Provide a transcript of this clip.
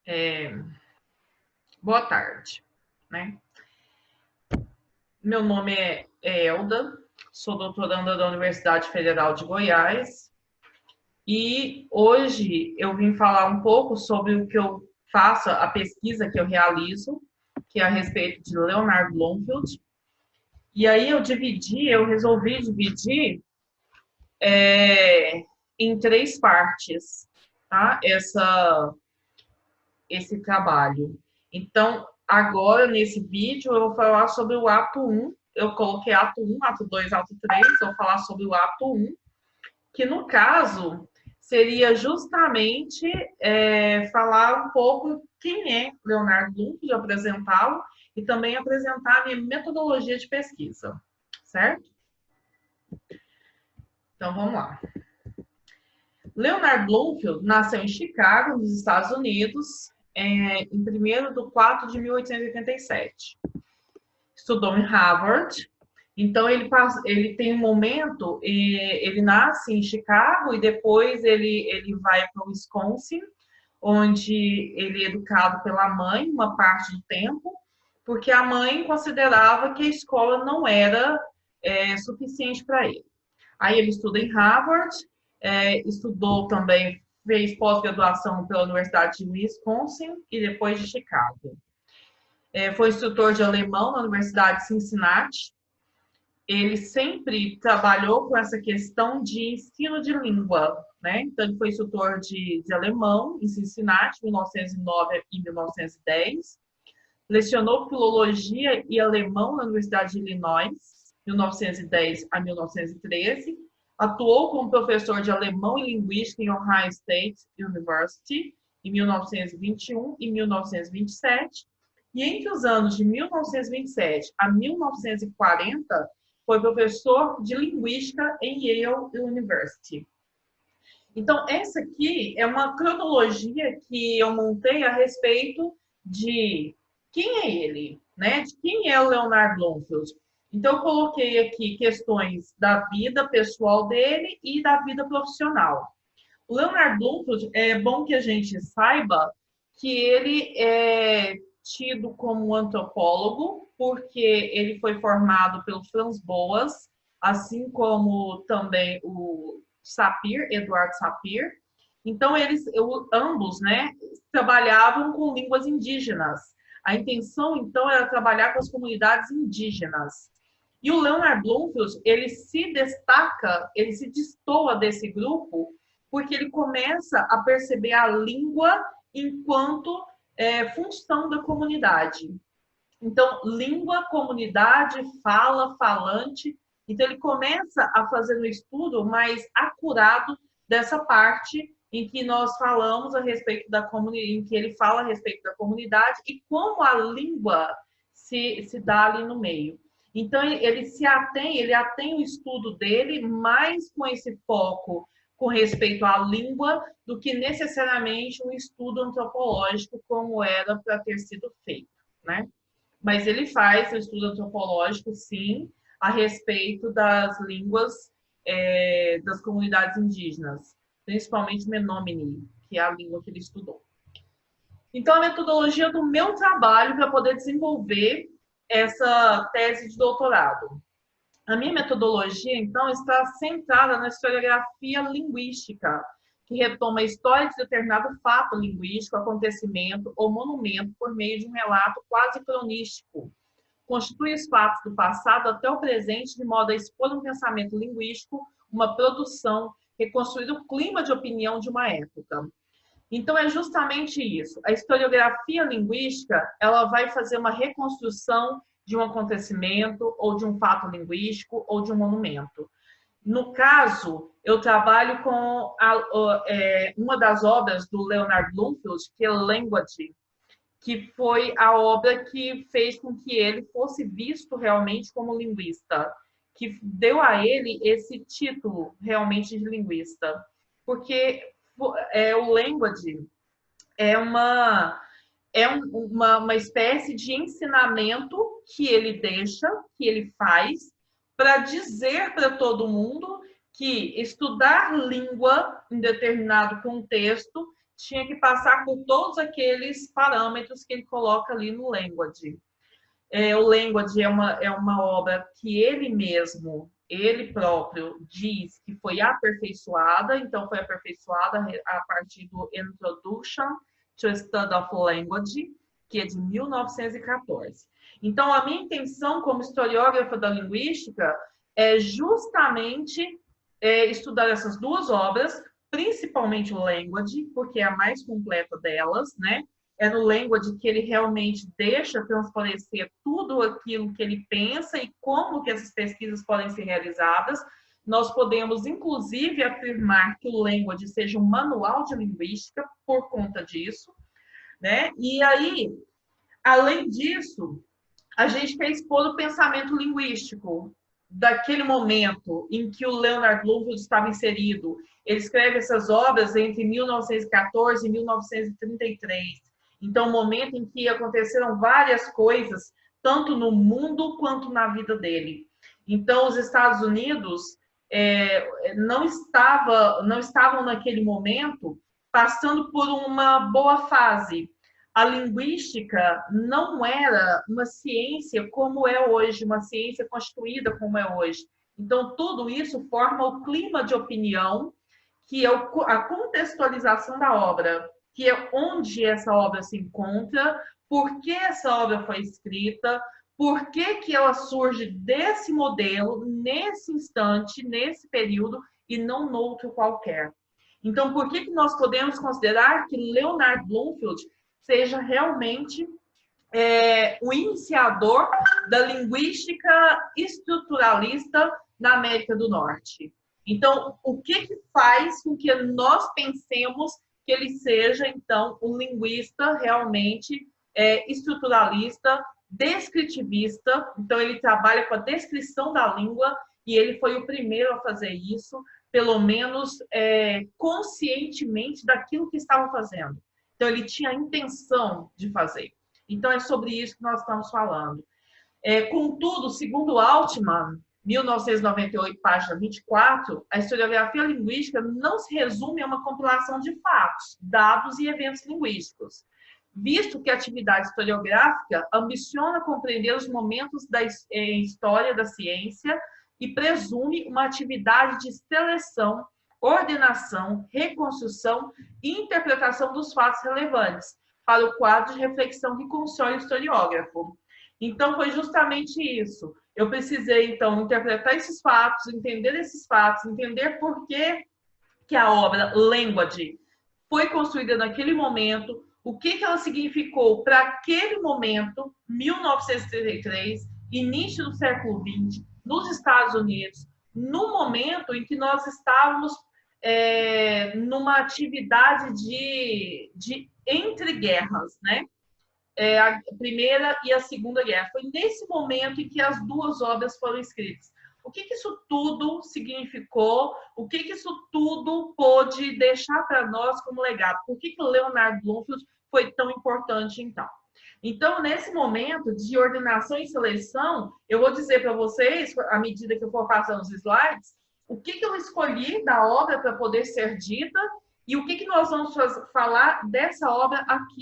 É, boa tarde, né? Meu nome é Elda, sou doutoranda da Universidade Federal de Goiás e hoje eu vim falar um pouco sobre o que eu faço, a pesquisa que eu realizo, que é a respeito de Leonard Bloomfield. E aí eu resolvi dividir em três partes, tá? Esse trabalho. Então, agora nesse vídeo eu vou falar sobre o ato 1. Eu coloquei ato 1, ato 2, ato 3. Vou falar sobre o ato 1, que no caso seria justamente falar um pouco quem é Leonardo Bloomfield, apresentá-lo e também apresentar a minha metodologia de pesquisa, certo? Então vamos lá. Leonard Bloomfield nasceu em Chicago, nos Estados Unidos, em 1º de 4 de 1887. Estudou em Harvard. Então, ele tem um momento, ele nasce em Chicago e depois ele vai para o Wisconsin, onde ele é educado pela mãe uma parte do tempo, porque a mãe considerava que a escola não era suficiente para ele. Aí ele estuda em Harvard, estudou também, fez pós-graduação pela Universidade de Wisconsin e depois de Chicago. Foi instrutor de alemão na Universidade de Cincinnati. Ele sempre trabalhou com essa questão de ensino de língua, né? Então, ele foi instrutor de alemão em Cincinnati, 1909 e 1910. Lecionou filologia e alemão na Universidade de Illinois, 1910 a 1913. Atuou como professor de alemão e linguística em Ohio State University, em 1921 e 1927. E entre os anos de 1927 a 1940, foi professor de linguística em Yale University. Então, essa aqui é uma cronologia que eu montei a respeito de quem é ele, né? De quem é o Leonard Bloomfield. Então, eu coloquei aqui questões da vida pessoal dele e da vida profissional. O Leonard Bloomfield, é bom que a gente saiba que ele é tido como antropólogo, porque ele foi formado pelo Franz Boas, assim como também o Sapir, Eduardo Sapir. Então, ambos, né, trabalhavam com línguas indígenas. A intenção, então, era trabalhar com as comunidades indígenas. E o Leonard Bloomfield, ele se destaca, ele se destoa desse grupo, porque ele começa a perceber a língua enquanto função da comunidade. Então, língua, comunidade, fala, falante. Então, ele começa a fazer um estudo mais acurado dessa parte em que nós falamos a respeito da comunidade, em que ele fala a respeito da comunidade e como a língua se dá ali no meio. Então, ele atém o estudo dele mais com esse foco com respeito à língua do que necessariamente um estudo antropológico como era para ter sido feito, né? Mas ele faz o estudo antropológico, sim, a respeito das línguas das comunidades indígenas, principalmente Menominee, que é a língua que ele estudou. Então, a metodologia do meu trabalho para poder desenvolver essa tese de doutorado. A minha metodologia, então, está centrada na historiografia linguística, que retoma a história de determinado fato linguístico, acontecimento ou monumento por meio de um relato quase cronístico. Constitui os fatos do passado até o presente de modo a expor um pensamento linguístico, uma produção, reconstruir o clima de opinião de uma época. Então, é justamente isso. A historiografia linguística, ela vai fazer uma reconstrução de um acontecimento, ou de um fato linguístico, ou de um monumento. No caso, eu trabalho com uma das obras do Leonard Bloomfield, que é Language, que foi a obra que fez com que ele fosse visto realmente como linguista, que deu a ele esse título realmente de linguista. Porque o Language uma espécie de ensinamento que ele deixa, que ele faz, para dizer para todo mundo que estudar língua em determinado contexto tinha que passar por todos aqueles parâmetros que ele coloca ali no Language. O Language é uma obra que ele mesmo, ele próprio, diz que foi aperfeiçoada, então foi aperfeiçoada a partir do Introduction to Study of Language, que é de 1914. Então, a minha intenção como historiógrafa da linguística é justamente estudar essas duas obras, principalmente o Language, porque é a mais completa delas, né? É no Language que ele realmente deixa transparecer tudo aquilo que ele pensa e como que essas pesquisas podem ser realizadas. Nós podemos, inclusive, afirmar que o Language seja um manual de linguística por conta disso, né? E aí, além disso, a gente quer expor o pensamento linguístico daquele momento em que o Leonard Bloomfield estava inserido. Ele escreve essas obras entre 1914 e 1933. Então, momento em que aconteceram várias coisas, tanto no mundo quanto na vida dele. Então, os Estados Unidos não estavam naquele momento passando por uma boa fase. A linguística não era uma ciência como é hoje, uma ciência constituída como é hoje. Então, tudo isso forma o clima de opinião, que é a contextualização da obra, que é onde essa obra se encontra, por que essa obra foi escrita, por que, que ela surge desse modelo, nesse instante, nesse período, e não noutro qualquer. Então, por que, que nós podemos considerar que Leonard Bloomfield seja realmente o iniciador da linguística estruturalista na América do Norte? Então, o que, que faz com que nós pensemos que ele seja, então, um linguista realmente estruturalista, descritivista? Então, ele trabalha com a descrição da língua e ele foi o primeiro a fazer isso, pelo menos conscientemente daquilo que estava fazendo. Então, ele tinha a intenção de fazer. Então, é sobre isso que nós estamos falando. Contudo, segundo Altman, 1998, página 24, a historiografia linguística não se resume a uma compilação de fatos, dados e eventos linguísticos, visto que a atividade historiográfica ambiciona compreender os momentos da história da ciência e presume uma atividade de seleção, ordenação, reconstrução e interpretação dos fatos relevantes para o quadro de reflexão que constrói o historiógrafo. Então, foi justamente isso. Eu precisei, então, interpretar esses fatos, entender por que a obra Language foi construída naquele momento, o que ela significou para aquele momento, 1933, início do século XX, nos Estados Unidos, no momento em que nós estávamos numa atividade de entre guerras, né? A Primeira e a Segunda Guerra. Foi nesse momento em que as duas obras foram escritas. O que isso tudo significou? O que isso tudo pôde deixar para nós como legado? Por que o Leonard Bloomfield foi tão importante, então? Então, nesse momento de ordenação e seleção, eu vou dizer para vocês, à medida que eu for passando os slides, o que eu escolhi da obra para poder ser dita e o que nós vamos falar dessa obra aqui